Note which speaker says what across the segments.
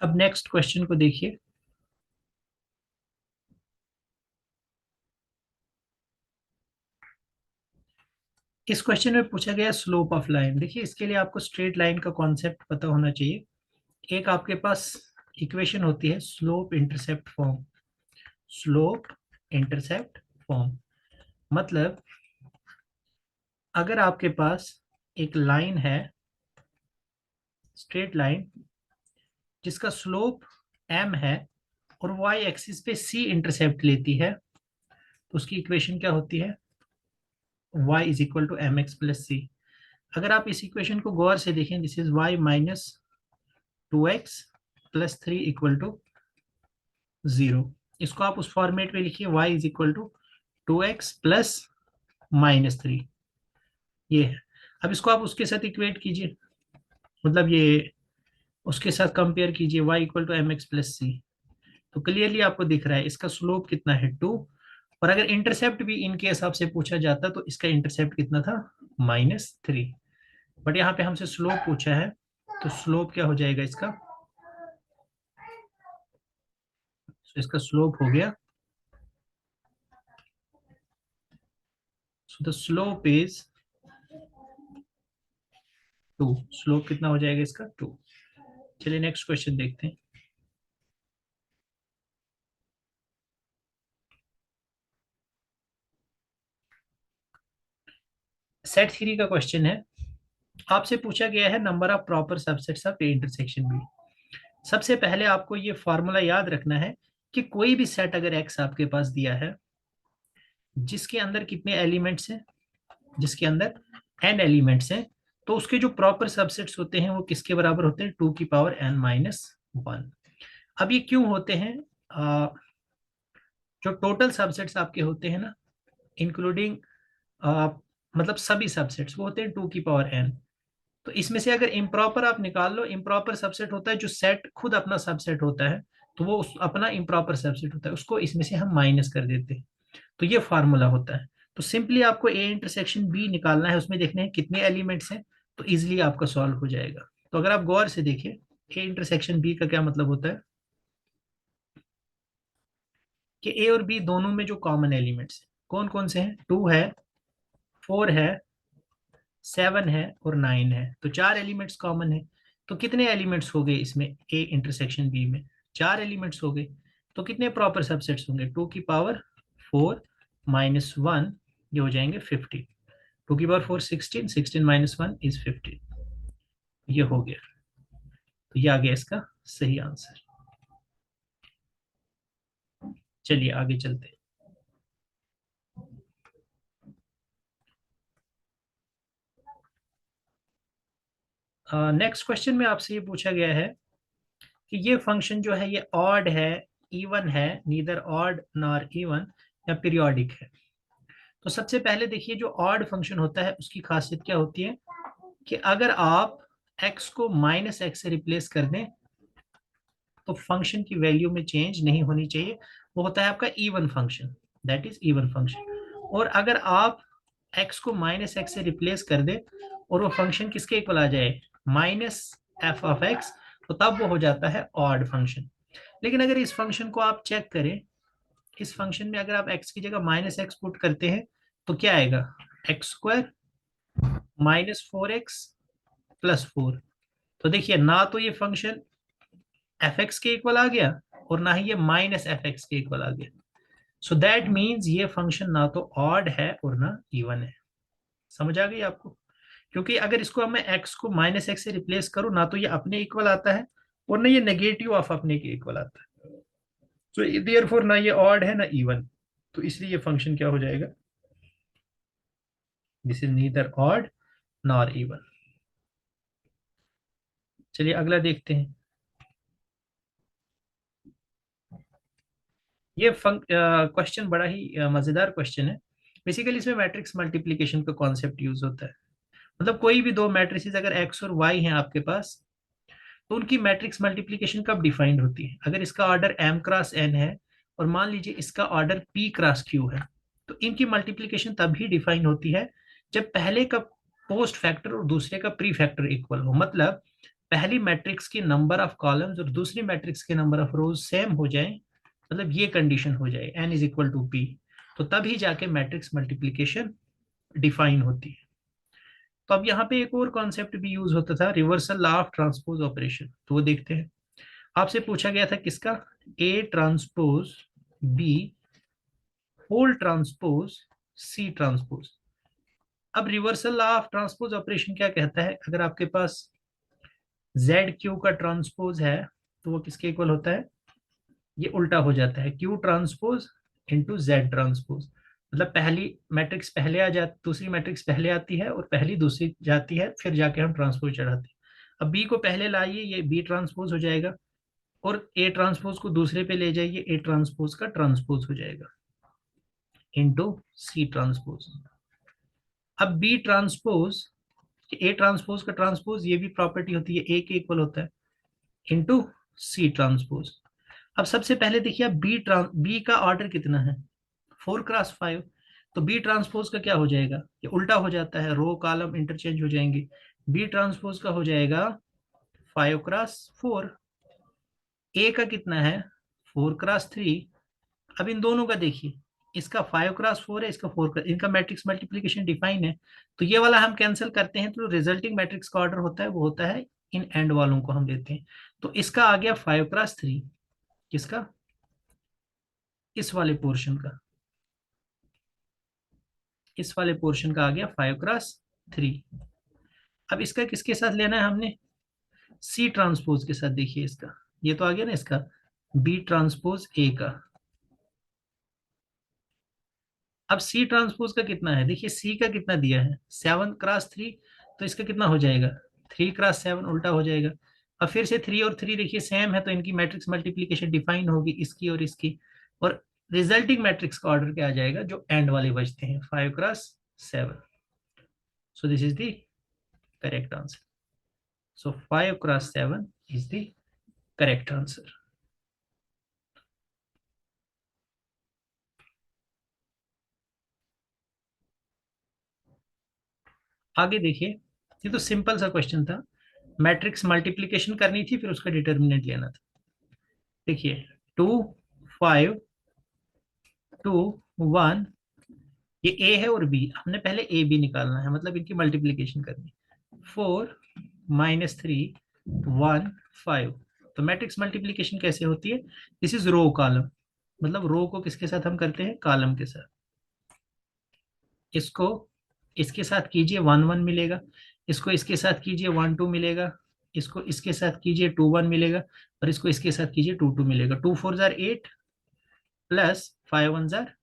Speaker 1: अब next question को देखिए। इस क्वेश्चन में पूछा गया स्लोप ऑफ लाइन। देखिए, इसके लिए आपको स्ट्रेट लाइन का कॉन्सेप्ट पता होना चाहिए। एक आपके पास इक्वेशन होती है slope intercept form. Slope intercept form मतलब अगर आपके पास एक लाइन है, स्ट्रेट लाइन, जिसका स्लोप m है और y एक्सिस पे c इंटरसेप्ट लेती है, तो उसकी इक्वेशन क्या होती है? y is equal to M X plus C. अगर आप इस इक्वेशन को गौर से देखें, this is y minus 2x plus 3 equal to 0। इसको आप उस फॉर्मेट में लिखिए, y is equal to 2x plus minus 3, ये है। अब इसको आप उसके साथ इक्वेट कीजिए, मतलब ये उसके साथ कंपेयर कीजिए, y equal to M X plus C. तो क्लियरली आपको दिख रहा है इसका स्लोप कितना है, 2। और अगर इंटरसेप्ट भी इनके हिसाब से पूछा जाता तो इसका इंटरसेप्ट कितना था, -3। बट यहाँ पे हमसे स्लोप पूछा है, तो स्लोप क्या हो जाएगा इसका? तो इसका स्लोप हो गया, so the slope is 2। Slope कितना हो जाएगा इसका, 2। चलिए नेक्स्ट क्वेश्चन देखते हैं। सेट थ्री का क्वेश्चन है। आपसे पूछा गया है number of proper subsets of A intersection B. सबसे पहले आपको ये फॉर्मूला याद रखना है कि कोई भी सेट अगर एक्स आपके पास दिया है, जिसके अंदर कितने एलिमेंट्स हैं, जिसके अंदर n एलिमेंट्स हैं, तो उसके जो प्रॉपर सबसेट्स होते हैं वो किसके बराबर होते हैं, 2n-1। अब ये क्यों होते हैं? जो टोटल सबसेट्स आपके होते हैं ना, इंक्लूडिंग मतलब सभी सबसेट्स, वो होते हैं 2n। तो इसमें से अगर इम्प्रॉपर आप निकाल लो, इम्प्रॉपर सबसेट होता है जो सेट खुद अपना सबसेट होता है, तो वो अपना इम्प्रॉपर सबसेट होता है, उसको इसमें से हम माइनस कर देते हैं। तो ये फार्मूला होता है। तो सिंपली आपको ए इंटरसेक्शन बी निकालना है, उसमें देखने हैं कितने एलिमेंट्स हैं, तो इजिली आपका सॉल्व हो जाएगा। तो अगर आप गौर से देखिए, ए इंटरसेक्शन बी का क्या मतलब होता है कि ए और बी दोनों में जो कॉमन एलिमेंट्स हैं कौन कौन से हैं, 2 है, 4 है, 7 है और 9 है। तो 4 एलिमेंट्स कॉमन है। तो कितने एलिमेंट्स हो गए इसमें, ए इंटरसेक्शन बी में? 4 एलिमेंट्स हो गए। तो कितने प्रॉपर सबसेट्स होंगे, 2 की पावर 4 - 1, ये हो जाएंगे 15। 2 की पावर 4 16, 16 - 1 इज 15। ये हो गया। तो ये आ गया इसका सही आंसर। चलिए आगे चलते हैं। नेक्स्ट क्वेश्चन में आपसे ये पूछा गया है कि ये फंक्शन जो है ये ऑड है, इवन है, नीदर ऑड नॉर इवन, या पीरियोडिक है। तो सबसे पहले देखिए, जो ऑड फंक्शन होता है उसकी खासियत क्या होती है कि अगर आप x को -x से रिप्लेस कर दें तो फंक्शन की वैल्यू में चेंज नहीं होनी चाहिए। वो होता है आपका even function, that is even function. और अगर आप x को -x से रिप्लेस कर दें और वो फंक्शन किसके इक्वल आ जाए, -f(x), तो तब वो हो जाता है ऑड फंक्शन। लेकिन अगर इस फंक्शन को आप चेक करें, इस फंक्शन में अगर आप x की जगह -x पुट करते हैं तो क्या आएगा, x² -4x + 4। तो देखिए, ना तो ये फंक्शन f(x) के इक्वल आ गया और ना ही ये -f(x) के इक्वल आ गया। सो दैट मीन्स ये फंक्शन ना तो ऑड है और ना इवन है। समझ आ गई आपको? क्योंकि अगर इसको मैं x को -x से रिप्लेस करूं, ना तो ये अपने इक्वल आता है और ना ये नेगेटिव ऑफ अपने के इक्वल आता है। सो देयरफॉर ना ये ऑड है ना इवन, तो इसलिए ये फंक्शन क्या हो जाएगा, this is neither odd nor even. चलिए अगला देखते हैं। ये क्वेश्चन बड़ा ही मजेदार क्वेश्चन है। बेसिकली इसमें मैट्रिक्स मल्टीप्लिकेशन का कॉन्सेप्ट यूज होता है। मतलब कोई भी दो मैट्रिसेस अगर एक्स और वाई हैं आपके पास, तो उनकी मैट्रिक्स मल्टीप्लिकेशन कब डिफाइंड होती है, अगर इसका ऑर्डर m क्रॉस n है और मान लीजिए इसका ऑर्डर p क्रॉस q है, तो इनकी मल्टीप्लिकेशन तभी डिफाइन होती है जब पहले का पोस्ट फैक्टर और दूसरे का प्री फैक्टर इक्वल हो। मतलब पहली मैट्रिक्स की नंबर ऑफ कॉलम्स और दूसरी मैट्रिक्स के नंबर ऑफ रोज सेम हो जाए, मतलब ये कंडीशन हो जाए n is equal to p, तो तभी जाके मैट्रिक्स मल्टीप्लिकेशन डिफाइन होती है। तो अब यहाँ पे एक और कॉन्सेप्ट भी यूज होता था, reversal law of transpose operation, तो वो देखते हैं। आपसे पूछा गया था किसका, A transpose B whole transpose C transpose. अब reversal law of transpose operation क्या कहता है, अगर आपके पास जेड क्यू का ट्रांसपोज है तो वो किसके इक्वल होता है, ये उल्टा हो जाता है, Q transpose into Z transpose. मतलब पहली मैट्रिक्स पहले आ जाती, दूसरी मैट्रिक्स पहले आती है और पहली दूसरी जाती है, फिर जाके हम ट्रांसपोज चढ़ाते हैं। अब बी को पहले लाइए, ये बी ट्रांसपोज हो जाएगा, और ए ट्रांसपोज को दूसरे पे ले जाइए, ए ट्रांसपोज का ट्रांसपोज हो जाएगा इंटू सी ट्रांसपोज। अब बी ट्रांसपोज, ए ट्रांसपोज का ट्रांसपोज, ये भी प्रॉपर्टी होती है, ए के इक्वल होता है, इंटू सी ट्रांसपोज। अब सबसे पहले देखिए, बी का ऑर्डर कितना है, 4x5, तो बी ट्रांसपोज का क्या हो जाएगा, ये उल्टा हो जाता है, रो कॉलम इंटरचेंज हो जाएंगे। बी ट्रांसपोज का हो जाएगा 5x4, ए का कितना है 4x3। अब इन दोनों का देखिए, इसका 5x4 है, इसका 4 इनका मैट्रिक्स मल्टीप्लीकेशन डिफाइन है, तो ये वाला हम कैंसिल करते हैं, तो रिजल्टिंग मैट्रिक्स का ऑर्डर होता है वो होता है, इन एंड वालों को हम लेते हैं, तो इसका आ गया 5x3, किसका, इस वाले पोर्शन का, इस वाले पोर्शन का आ गया 5x3। अब इसका किसके साथ लेना है हमने, सी ट्रांसपोज के साथ, देखिए इसका, ये तो आ गया ना इसका बी ट्रांसपोज ए का। अब सी ट्रांसपोज का कितना है, देखिए सी का कितना दिया है 7x3, तो इसका कितना हो जाएगा 3x7, उल्टा हो जाएगा। अब फिर से 3 और 3 देखिए सेम है, तो इनकी मैट्रिक्स मल्टीप्लीकेशन डिफाइन होगी, इसकी और इसकी, और रिजल्टिंग मैट्रिक्स का ऑर्डर क्या आ जाएगा, जो एंड वाले बचते हैं 5x7। So this is the correct answer. So 5x7 is the correct answer. आगे देखिए, ये तो सिंपल सा क्वेश्चन था, मैट्रिक्स मल्टीप्लीकेशन करनी थी, फिर उसका डिटर्मिनेंट लेना था। देखिए 2 5 2 1, ये ए है और बी, हमने पहले ए बी निकालना है, मतलब इनकी मल्टीप्लीकेशन करनी। 4 - 3 1 5, तो मैट्रिक्स मल्टीप्लीकेशन कैसे होती है, दिस इज रो कॉलम, मतलब रो को किसके साथ हम करते हैं, कॉलम के साथ। इसको इसके साथ कीजिए 1 1 मिलेगा, इसको इसके साथ कीजिए 1 2 मिलेगा, इसको इसके साथ कीजिए 2 1 मिलेगा, और इसको इसके साथ कीजिए 2 2 मिलेगा। 2 4 जार 8 प्लस 5 1 जार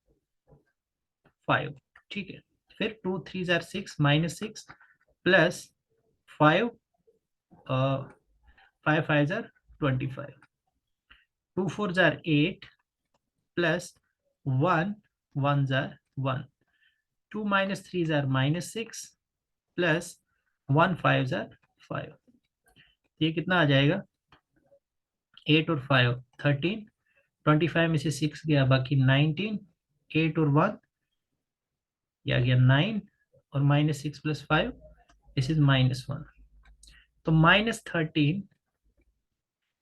Speaker 1: 5, ठीक है। फिर 2 3 jar 6 -6 plus 5 5 5 jar 25, 2 4 jar 8 plus 1 1 jar 1, 2 -3 jar -6 plus 1 5 jar 5, ये कितना आ जाएगा 8 और 5 13, 25 में से 6 गया, बाकी 19, 8 और 1 ये आ गया 9, और -6 + 5 दिस इज -1, तो -13,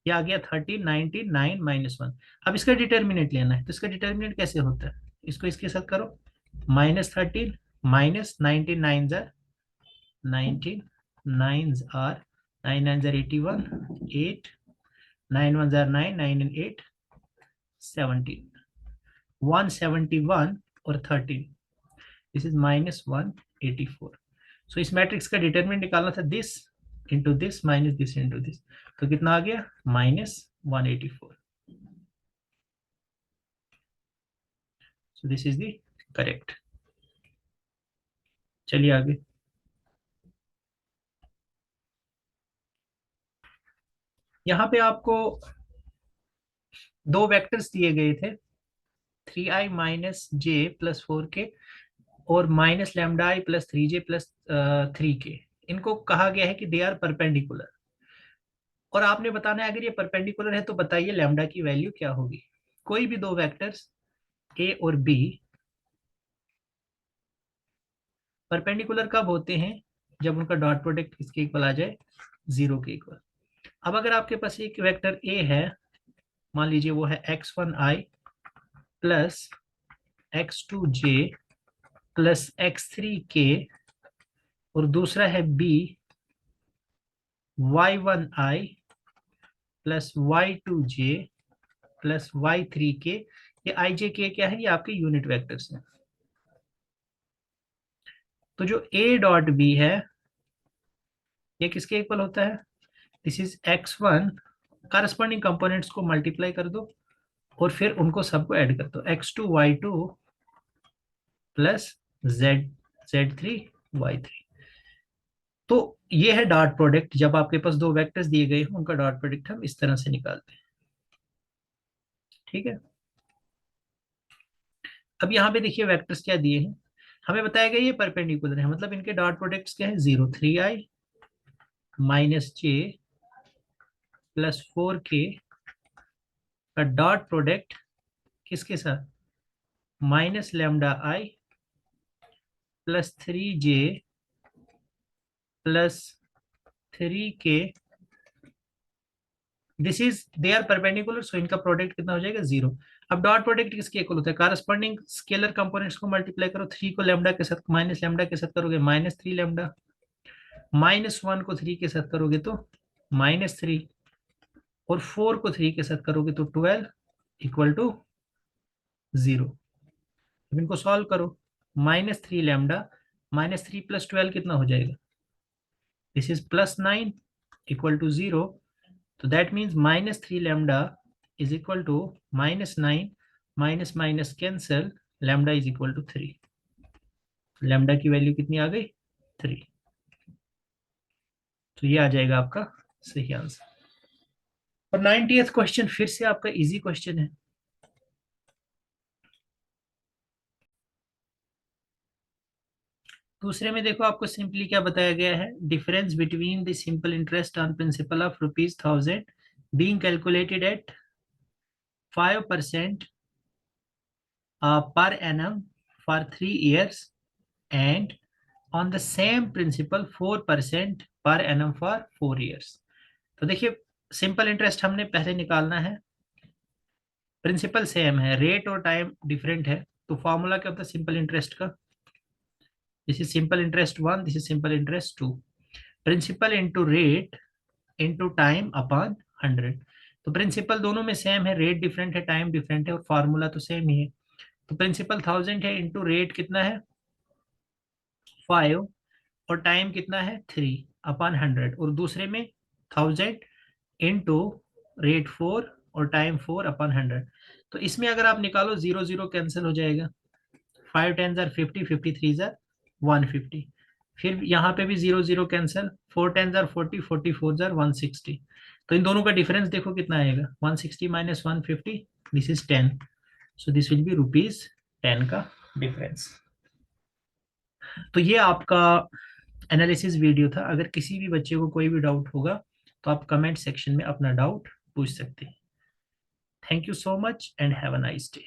Speaker 1: ये आ गया 13 19 9 -1। अब इसका डिटर्मिनेंट लेना है, तो इसका डिटर्मिनेंट कैसे होता है, इसको इसके साथ करो, -13 -19 9 जार 19, 9 आर 9 9 जार 81, 8 9 1 जार 9, 9 and 8 17, 171 और 13, दिस इज -184। सो इस मैट्रिक्स का डिटरमिनेंट निकालना था, this into this minus this into this, तो कितना आ गया -184। So this is the correct. चलिए आगे, यहाँ पे आपको दो वेक्टर्स दिए गए थे, 3i - j + 4k और -λi + 3j + 3k। इनको कहा गया है कि दे आर परपेंडिकुलर, और आपने बताना है अगर ये परपेंडिकुलर है तो बताइए लैम्डा की वैल्यू क्या होगी। कोई भी दो वेक्टर्स ए और बी परपेंडिकुलर कब होते हैं, जब उनका डॉट प्रोडक्ट किसके इक्वल आ जाए, 0 के इक्वल। अब अगर आपके पास एक वेक्टर ए है, मान लीजिए वो है x1i plus x2j plus x3k, और दूसरा है b y1i plus y2j plus y3k। ये i j k क्या है? ये आपके यूनिट वेक्टर्स हैं। तो जो a डॉट b है ये किसके इक्वल होता है? This is x1, corresponding components को मल्टीप्लाई कर दो और फिर उनको सबको ऐड कर दो, x2 y2 plus z3 y3। तो ये है डॉट प्रोडक्ट। जब आपके पास दो वेक्टर्स दिए गए हैं उनका डॉट प्रोडक्ट हम इस तरह से निकालते हैं। ठीक है, अब यहाँ पे देखिए वेक्टर्स क्या दिए हैं। हमें बताया गया ये परपेंडिकुलर है, मतलब इनके डॉट प्रोडक्ट्स क्या है? 0 3i माइनस जे प्लस 4k का डॉट प्रोडक्ट किसके साथ? Minus lambda I plus 3j plus 3k। This is they are perpendicular, so इनका प्रोडक्ट कितना हो जाएगा? 0। अब डॉट प्रोडक्ट किसके इक्वल होता है? कारस्पॉन्डिंग स्केलर कंपोनेंट्स को मल्टीप्लाई करो, 3 को लैम्डा के साथ माइनस लैम्डा के साथ करोगे माइनस 3 लैम्डा, माइनस 1 को 3 के साथ करोगे तो माइनस 3, और 4 को 3 के साथ करोगे तो 12 इक्वल टू 0। अब इनको सॉल्व करो, माइनस 3 लैम्डा माइनस 3 प्लस 12 कितना हो जाएगा? This is plus 9 equal to 0। तो that means minus 3 lambda is equal to minus 9, minus minus cancel, lambda is equal to 3। Lambda की वैल्यू कितनी आ गई? 3। तो ये आ जाएगा आपका सही आंसर। और 90th क्वेश्चन फिर से आपका इजी क्वेश्चन है। दूसरे में देखो आपको सिंपली क्या बताया गया है? Difference between the simple interest on principle of ₹1000 being calculated at 5% per annum for 3 years and on the same principal 4% per annum for 4 years। तो देखिए सिंपल इंटरेस्ट हमने पहले निकालना है, प्रिंसिपल सेम है, रेट और टाइम डिफरेंट है। तो फॉर्मूला क्या होता है सिंपल इंटरेस्ट का? This is simple interest 1, this is simple interest 2। Principal into rate into time upon 100। तो प्रिंसिपल दोनों में सेम है, रेट डिफरेंट है, टाइम डिफरेंट है, और फार्मूला तो सेम ही है। तो प्रिंसिपल 1000 है, इंटू रेट कितना है? 5, और टाइम कितना है? 3 अपॉन 100, और दूसरे में 1000 इंटू रेट 4 और टाइम 4 अपॉन 100। तो इसमें अगर आप निकालो 0 0 कैंसिल हो जाएगा, 5 10 जार 50, 53 जार 150। फिर यहाँ पे भी 0 0 कैंसिल, 4 10 जार 40, 44 जार 160। तो इन दोनों का डिफरेंस देखो कितना आएगा? 160 minus 150, this is 10। So this will be ₹10 का डिफरेंस। तो ये आपका एनालिसिस वीडियो था। अगर किसी भी बच्चे को कोई भी डाउट होगा तो आप कमेंट सेक्शन में अपना डाउट पूछ सकते हैं। Thank you so much and have a nice day.